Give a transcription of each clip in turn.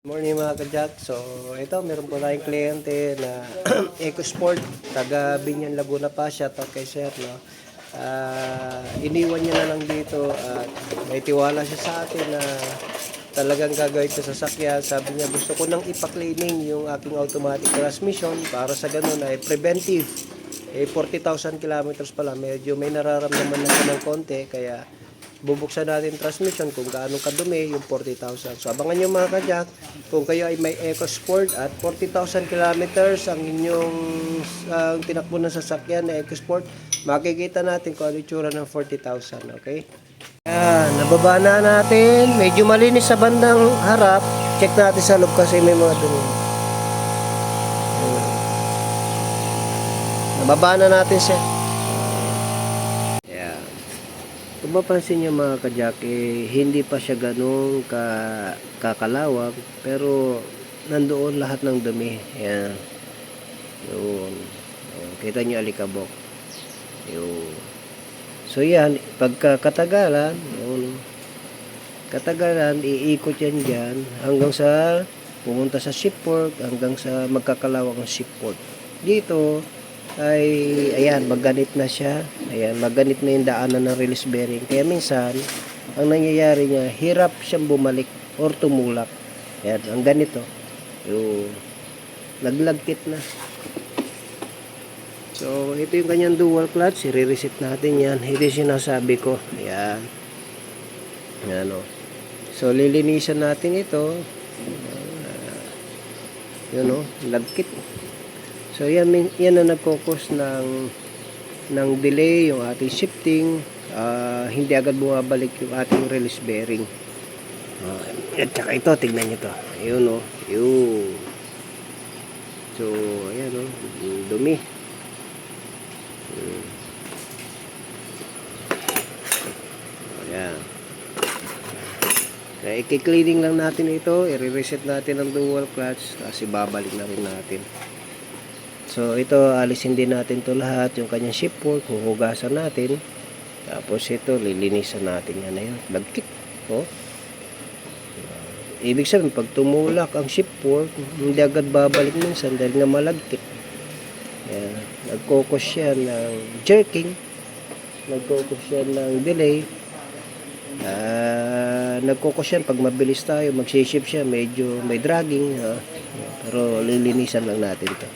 Morning mga kajak. So ito meron po tayong kliyente na EcoSport, taga Binyan, Laguna pa. Shout out kay sir, no? Iniwan niya na lang dito at may tiwala siya sa atin na talagang gagawin ko sa sasakyan. Sabi niya gusto ko nang ipa-cleaning yung aking automatic transmission para sa ganun ay preventive. 40,000 kilometers pala, medyo may nararamdaman na siya ng konti, kaya bubuksan natin transmission kung gaano kadumi yung 40,000. So abangan nyo mga kajak, kung kayo ay may EcoSport at 40,000 kilometers ang inyong tinakbo ng sasakyan na EcoSport, makikita natin kung ano itsura ng 40,000. Okay? Nababa na natin. Medyo malinis sa bandang harap. Check natin sa loob kasi may mga dumi. Nababa na natin siya. Kung mapansin nyo mga kajak, hindi pa siya ganong kakalawag, pero nandoon lahat ng dumi. Ayan. Yun. Kita nyo alikabok. Yun. So yan, pagkakatagalan, iikot yan dyan hanggang sa pumunta sa shipport, hanggang sa magkakalawag ng shipport. Dito ay ayan, magganit na siya. Ayan, magganit na yung daanan ng release bearing. Kaya minsan, ang nangyayari niya, hirap siyang bumalik or tumulak. Ayan, ang ganito. Yung naglagkit na. So, ito yung kanyang dual clutch. I-reset natin yan. Ito yung sinasabi ko. Ayan. Ayan o. So, lilinisan natin ito. Yun o, lagkit. So yan na nagkukos ng delay yung ating shifting, hindi agad bumabalik yung ating release bearing. At saka ito, tignan nyo to. Ayun o. Ayun. So ayan o, dumi. Ayan. Kaya i-cleaning lang natin ito, i-reset natin ang dual clutch, tapos ibabalik na rin natin. So ito, alisin din natin to lahat, yung kanyang shipport, huhugasan natin. Tapos ito, lilinisan natin yan na yun. Lagkit. Oh. Ibig sabihin, pag tumulak ang shipport, hindi agad babalik minsan dahil nga malagkit. Yan. Nagkukos siya ng jerking. Nagkukos siya ng delay. Nagkukos siya pag mabilis tayo, magsiship siya, medyo may dragging. Pero lilinisan lang natin to.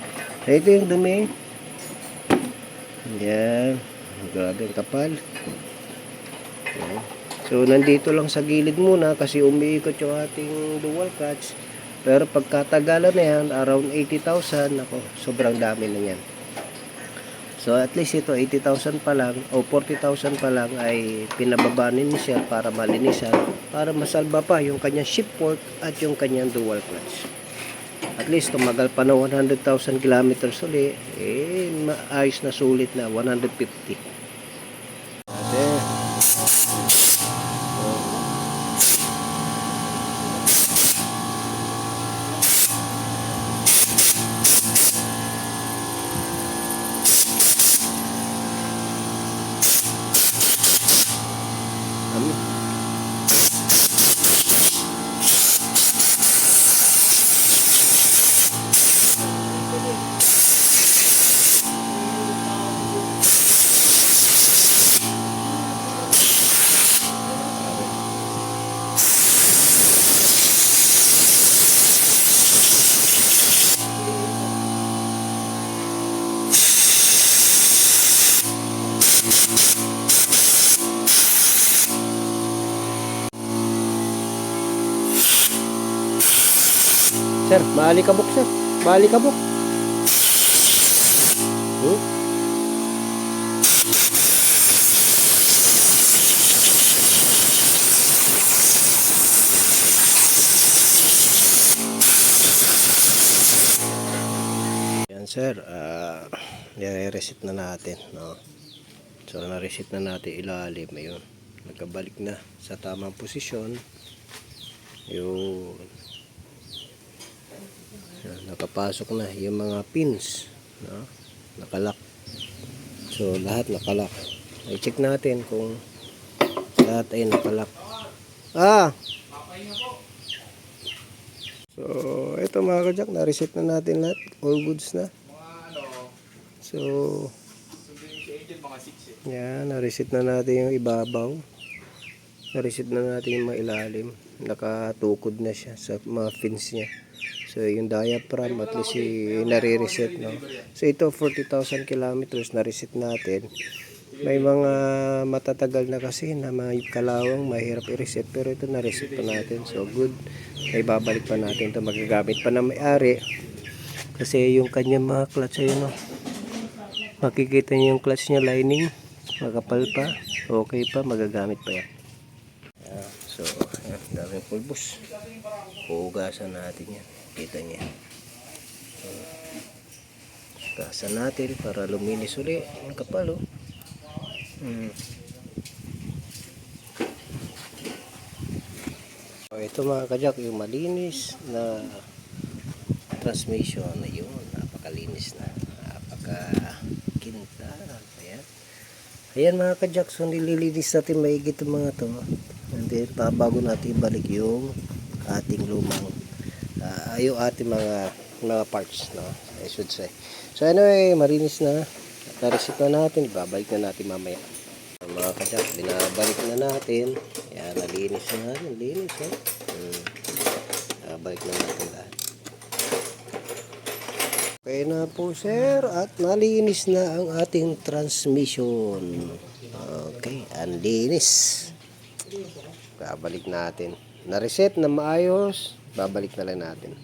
Ito yung dumi. Yan. Grabe ang kapal. Yan. So, nandito lang sa gilid muna kasi umiikot yung ating dual clutch. Pero pagkatagalan na yan, around 80,000. Ako, sobrang dami na yan. So, at least ito, 80,000 pa lang o 40,000 pa lang ay pinababanin niya para malinisan. Para masalba pa yung kanyang shipport at yung kanyang dual clutch. At least tumagal pa na 100,000 kilometers uli, maayos na sulit na 150. Sir, maalikabok sir. Maalikabok. Yan sir, i-reset na natin, no? So na-reset na natin ilalim. Ayun, nagkabalik na sa tamang posisyon. Yun. Nakapasok na yung mga pins, no? Nakalak. So lahat nakalak. I-check natin kung lahat ay nakalak. So So, ito mga kajak, na-reset na natin lahat. All goods na. So, yan, na-reset na natin yung ibabaw. Na-reset na natin yung mga ilalim. Nakatukod na siya sa mga fins niya. So, yung diaphragm, at least nare-reset, no? So, ito, 40,000 kilometers, na-reset natin. May mga matatagal na kasi na may kalawang, mahirap i-reset. Pero ito, na-reset pa natin. So, good. Ay, babalik pa natin ito. Magagamit pa na may-ari. Kasi yung kanyang mga clutch, ayun, no? Makikita niyo yung clutch niya, lining. Makapal pa. Okay pa. Magagamit pa yan. So, ayan, daming pulbos. Hugasan natin yan. Kita niya. Hugasan natin para luminis uli. Ang kapal, oh. So, ito mga kajak, yung malinis na transmission na yun. Napakalinis na. Napakakinta. Ayan. Ayan mga kajak, so nililinis natin maigit yung mga to. And then, bago natin ibalik yung ating lumang yung ating mga parts, no? I should say. So anyway, marinis na. Na-reset na natin. Babalik na natin mamaya. Mga kajak, binabalik na natin. Yan, nalinis na natin. Linis, eh. Babalik na natin lahat. Okay na po, sir. At nalinis na ang ating transmission. Okay, ang linis. Babalik natin. Na-reset na maayos. Babalik na lang natin.